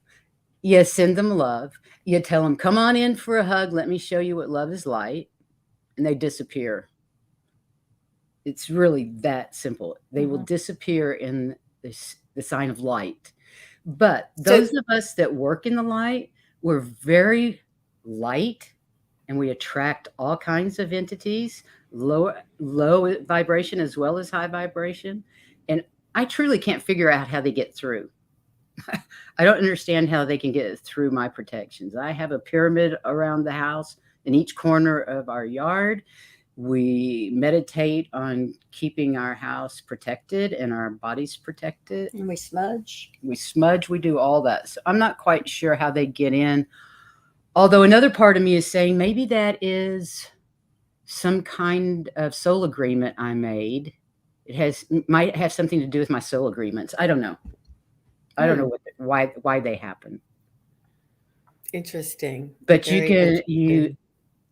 You send them love. You tell them, come on in for a hug. Let me show you what love is like. And they disappear. It's really that simple. They will disappear in the sign of light. But those of us that work in the light, we're very light, and we attract all kinds of entities, low vibration as well as high vibration. And I truly can't figure out how they get through. I don't understand how they can get through my protections. I have a pyramid around the house in each corner of our yard. We meditate on keeping our house protected and our bodies protected. And we smudge. We do all that. So I'm not quite sure how they get in. Although another part of me is saying maybe that is some kind of soul agreement I made. It might have something to do with my soul agreements. I don't know. I don't know why they happen. Interesting. But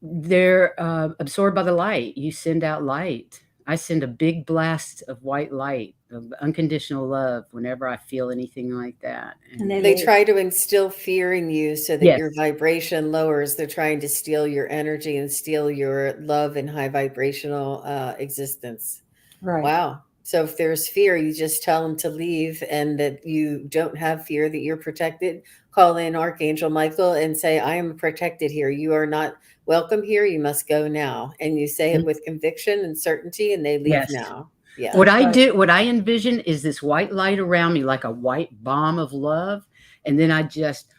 they're absorbed by the light. You send out light. I send a big blast of white light, of unconditional love, whenever I feel anything like that. And they try to instill fear in you so that your Yes. vibration lowers. They're trying to steal your energy and steal your love and high vibrational existence. Right. Wow. So if there's fear, you just tell them to leave, and that you don't have fear, that you're protected. Call in Archangel Michael and say, I am protected here. You are not welcome here. You must go now. And you say it with conviction and certainty, and they leave Yes. now. Yeah. What I envision is this white light around me, like a white bomb of love. And then I just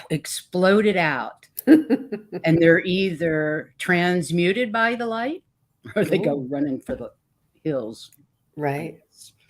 explode it out. And they're either transmuted by the light, or they go running for the hills. Right.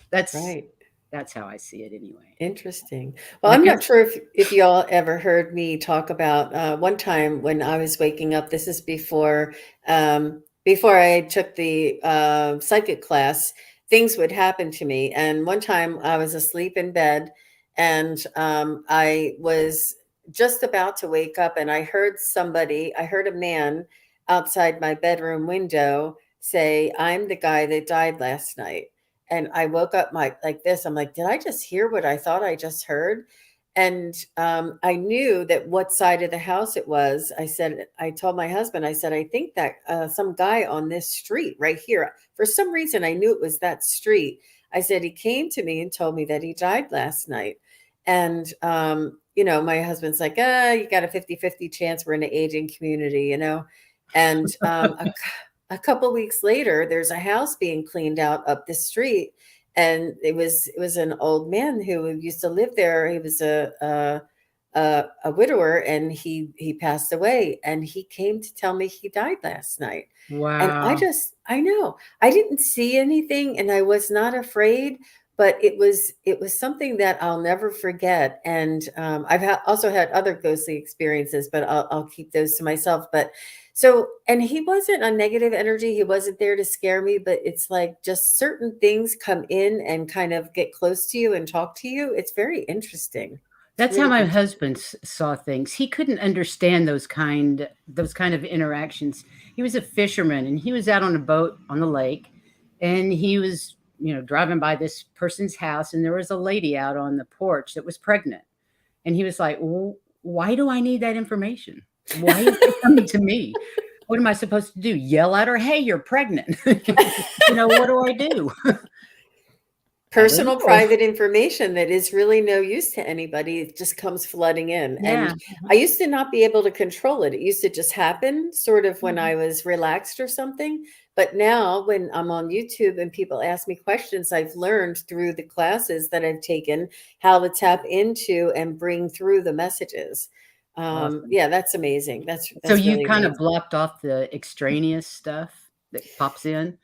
That's right. That's how I see it anyway. Interesting. Well, I'm not sure if y'all ever heard me talk about one time when I was waking up. This is before I took the psychic class. Things would happen to me, and one time I was asleep in bed, and I was just about to wake up, and I heard a man outside my bedroom window say, I'm the guy that died last night. And I woke up like this. I'm like, did I just hear what I thought I just heard? And I knew that what side of the house it was. I told my husband, I said, I think that some guy on this street right here, for some reason, I knew it was that street. I said, he came to me and told me that he died last night. And, my husband's like, you got a 50-50 chance. We're in an aging community, and a couple weeks later, there's a house being cleaned out up the street, and it was an old man who used to live there. He was a widower, and he passed away. And he came to tell me he died last night. Wow! And I know I didn't see anything, and I was not afraid. But it was something that I'll never forget. And I've also had other ghostly experiences, but I'll keep those to myself. But and he wasn't a negative energy. He wasn't there to scare me, but it's like just certain things come in and kind of get close to you and talk to you. It's very interesting. That's how my husband saw things. He couldn't understand those kind of interactions. He was a fisherman, and he was out on a boat on the lake, and he was, driving by this person's house, and there was a lady out on the porch that was pregnant. And he was like, well, why do I need that information? Why is it coming to me? What am I supposed to do? Yell at her, "Hey, you're pregnant." What do I do? I don't Personal know. private information that is really no use to anybody. It just comes flooding in. And Yeah. I used to not be able to control it. It used to just happen sort of when Mhm. I was relaxed or something. But now when I'm on YouTube and people ask me questions, I've learned through the classes that I've taken how to tap into and bring through the messages. Awesome. Yeah, that's amazing. So That's you really kind of amazing. blocked off the extraneous stuff that pops in?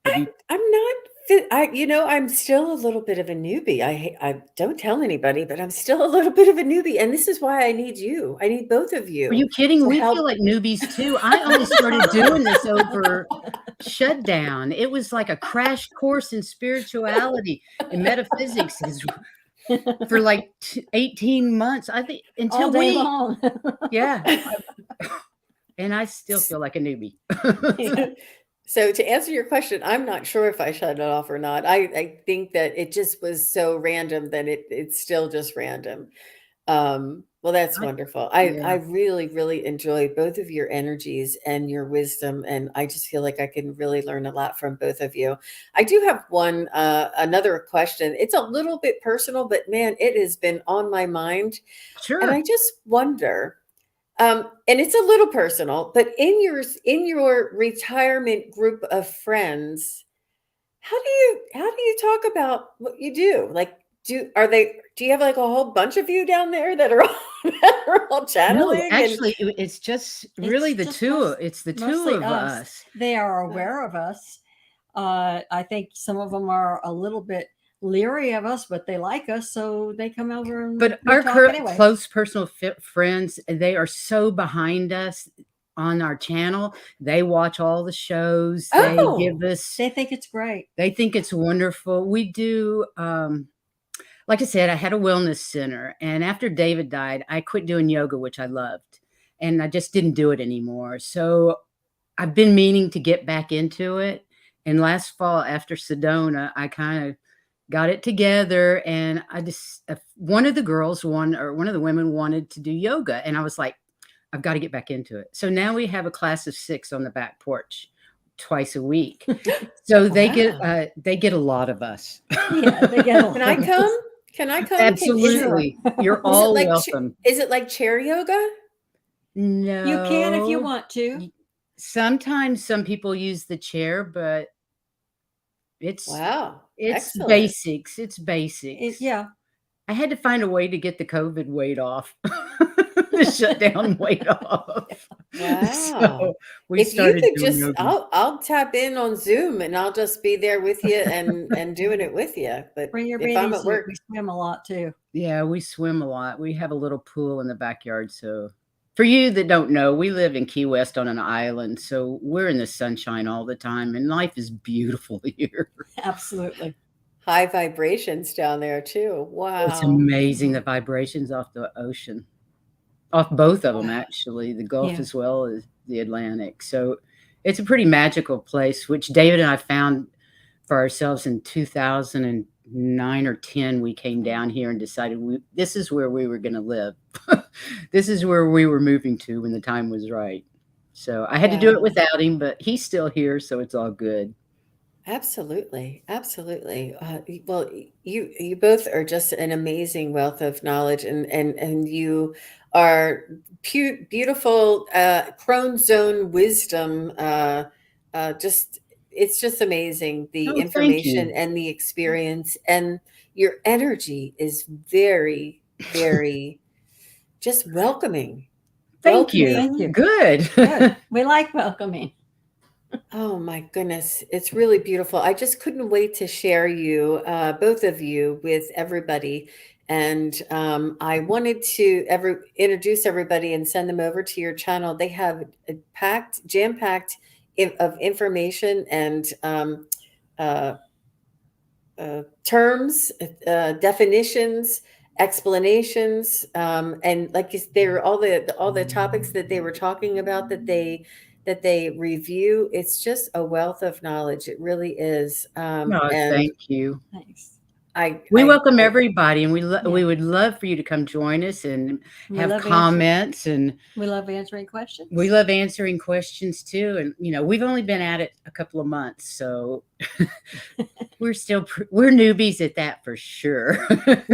Have you I'm not I'm still a little bit of a newbie. I don't tell anybody, but I'm still a little bit of a newbie, and this is why I need you. I need both of Are you you kidding? to We feel help. like newbies too. I only started doing this over shutdown. It was like a crash course in spirituality and metaphysics for like 18 months. I think All until day we long. yeah, and I still feel like a newbie. So to answer your question, I'm not sure if I shut it off or not. I think that it just was so random that it's still just random. Well, that's I wonderful. I yeah, really, really enjoy both of your energies and your wisdom, and I just feel like I can really learn a lot from both of you. I do have another question. It's a little bit personal, but man, it has been on my mind, and I sure. just wonder. And it's a little personal, but in your retirement group of friends, how do you talk about what you do? Like, do you have like a whole bunch of you down there that are all, that are all No, channeling and actually, it's just really It's the just 2 it's the 2 mostly of us. us. They are uh, aware of us. I think some of them are a little bit leery of us, but they like us, so they come over and But we our talk anyway. close personal friends, they are so behind us on our channel. They watch all the shows. They oh, give us They think it's great. they think it's wonderful. We do like I said, I had a wellness center, and after David died, I quit doing yoga, which I loved, and I just didn't do it anymore. So I've been meaning to get back into it. And last fall after Sedona, I kind of got it together, and I just one of the girls one of the women wanted to do yoga, and I was like, I've got to get back into it. So now we have a class of 6 on the back porch twice a week. So wow. they get a lot of us. Yeah, they get a Can lot I of come? us. Can I come? Sure. Absolutely. You're Is it all like welcome. is it like chair yoga? You can if you No. want to. Y Sometimes some people use the chair, but it's Wow, it's excellent. basics, it's basics. Yeah. I had to find a way to get the COVID weight off, the shutdown weight off. Wow. So, we If you started could doing just yoga. I'll tap in on Zoom and I'll just be there with you and doing it with you. But Bring your if I'm bathing at suit. work, We swim a lot too. Yeah, we swim a lot. We have a little pool in the backyard, so for you that don't know, we live in Key West on an island, so we're in the sunshine all the time, and life is beautiful here. Absolutely. high vibrations down there too. It's Wow. amazing the vibrations off the ocean. Off both of them, Wow. actually, the Gulf Yeah. as well as the Atlantic. So, it's a pretty magical place, which David and I found for ourselves in 2009 or 10. We came down here and decided this is where we were gonna live. This is where we were moving to when the time was right. So, I had to do it Wow. without him, but he's still here, so it's all good. Absolutely. Absolutely. Well, you both are just an amazing wealth of knowledge and you are beautiful Crone zone wisdom just it's just amazing the Oh, thank information you. and the experience and your energy is very very just welcoming. Thank you. Thank Welcoming. you. Good. Good. We like welcoming. Oh my goodness, it's really beautiful. I just couldn't wait to share you, both of you, with everybody. And I wanted to introduce everybody and send them over to your channel. They have a jam-packed of information and uh, terms, definitions, explanations, and like they're all the topics that they were talking about that they review. It's just a wealth of knowledge. It really is. No, And thank you. Thanks. We welcome I everybody, and we Yeah. would love for you to come join us and We have love comments, and We love answering questions. we love answering questions too. And we've only been at it a couple of months, so we're newbies at that for sure. for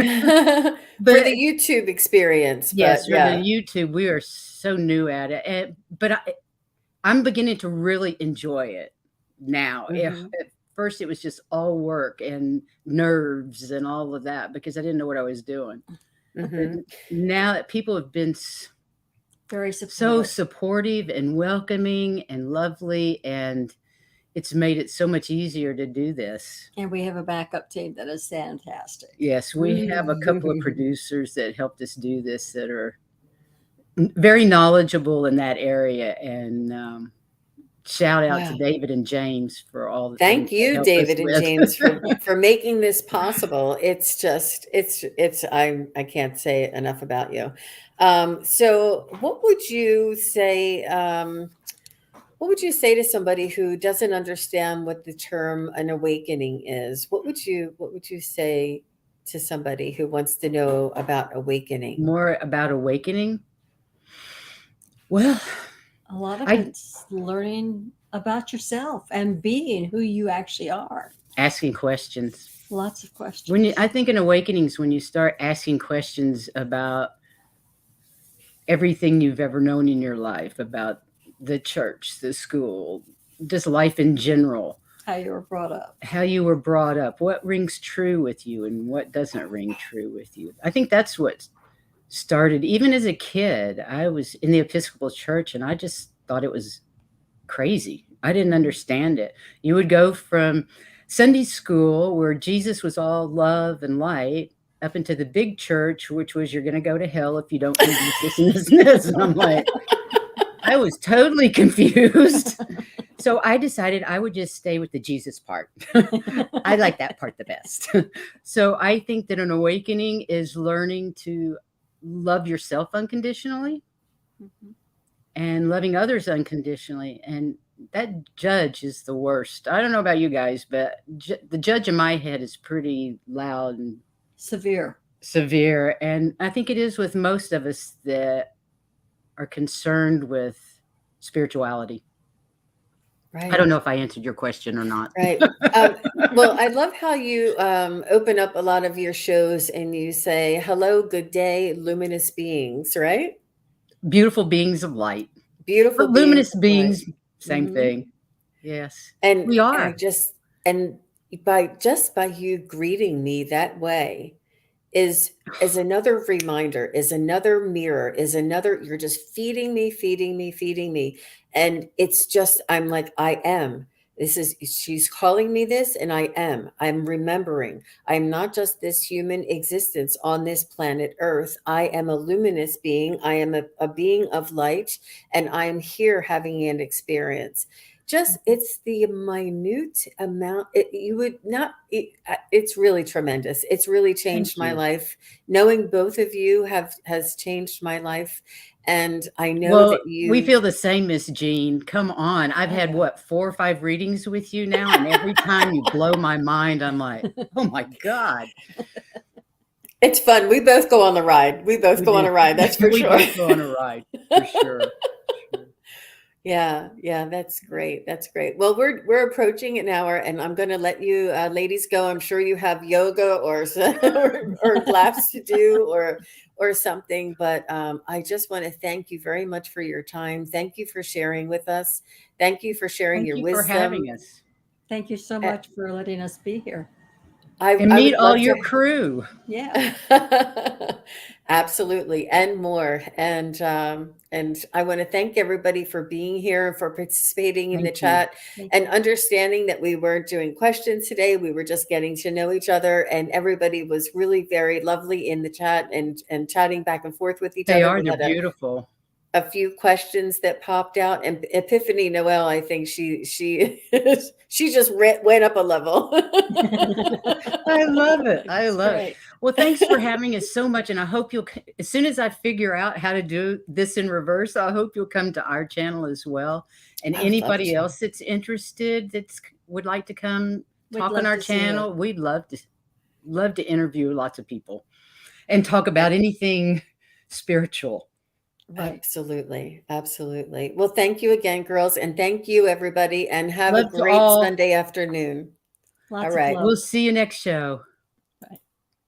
But the YouTube experience, yes, but for the yeah. YouTube, we are so new at it. But I'm beginning to really enjoy it now. Mhm. At first, it was just all work and nerves and all of that because I didn't know what I was doing. But Mhm. now that people have been Very so supportive. supportive and welcoming and lovely, and it's made it so much easier to do this. And we have a backup team that is fantastic. Yes, we have a couple of producers that helped us do this that are very knowledgeable in that area, and shout out to Wow. David and James for all the things Thank they you, help us David and with. James, for making this possible. It's just it's I can't say enough about you. So what would you say to somebody who doesn't understand what the term an awakening is? What would you say to somebody who wants to know about awakening? More about awakening. Well, A lot of I it's learning about yourself and being who you actually are. asking questions. Lots of questions. I think an awakening is when you start asking questions about everything you've ever known in your life, about the church, the school, just life in general. How you were brought up. How you were brought up, what rings true with you and what doesn't ring true with you. I think that's what started. Even as a kid, I was in the Episcopal Church and I just thought it was crazy. I didn't understand it. You would go from Sunday school, where Jesus was all love and light, up into the big church, which was you're going to go to hell if you don't do this and this and this. And I'm like, I was totally confused. So I decided I would just stay with the Jesus part. I like that part the best. So I think that an awakening is learning to love yourself unconditionally and loving others unconditionally. And that judge is the worst. I don't know about you guys, but the judge in my head is pretty loud and Severe. And I think it is with most of us that are concerned with spirituality. Right. I don't know if I answered your question or not. Right. Well, I love how you open up a lot of your shows and you say, hello, good day, luminous beings, right? Beautiful beings of light. Beautiful But luminous of light. beings, same Mhm. thing. Yes. And we are. and by you greeting me that way is another reminder, is another mirror, is another, you're just feeding me. And it's just, I'm like, she's calling me this, and I'm remembering. I'm not just this human existence on this planet Earth. I am a luminous being. I am a being of light, and I am here having an experience. Just, it's the minute amount. It's really tremendous. It's really changed my life. Knowing both of you has changed my life. And I know that we feel the same, Miss Jean. Come on. I've had 4 or 5 readings with you now, and every time you blow my mind, I'm like, oh my God. It's fun. We both go on the ride. Go on a ride. That's for sure. We both go on a ride, for sure. Yeah, that's great. That's great. Well, we're approaching an hour, and I'm going to let you ladies go. I'm sure you have yoga or laps to do or something, but I just want to thank you very much for your time. Thank you for sharing with us. Thank you for sharing your wisdom. For having us. Thank you so much for letting us be here. And meet all your crew. Yeah. Absolutely, and more. And I want to thank everybody for being here, for participating in the chat, and understanding that we weren't doing questions today. We were just getting to know each other, and everybody was really very lovely in the chat and chatting back and forth with each other. They're beautiful. A few questions that popped out, and Epiphany Noel, I think she she just went up a level. I love it. I love it. Well, thanks for having us so much, and I hope you'll, as soon as I figure out how to do this in reverse, I hope you'll come to our channel as well. And anybody else that's interested, would like to come talk on our channel, we'd love to love to interview lots of people and talk about anything spiritual. Right. Absolutely. Absolutely. Well, thank you again, girls. And thank you, everybody. And have a Love to great all. Sunday afternoon. Lots All of right. love. We'll see you next show.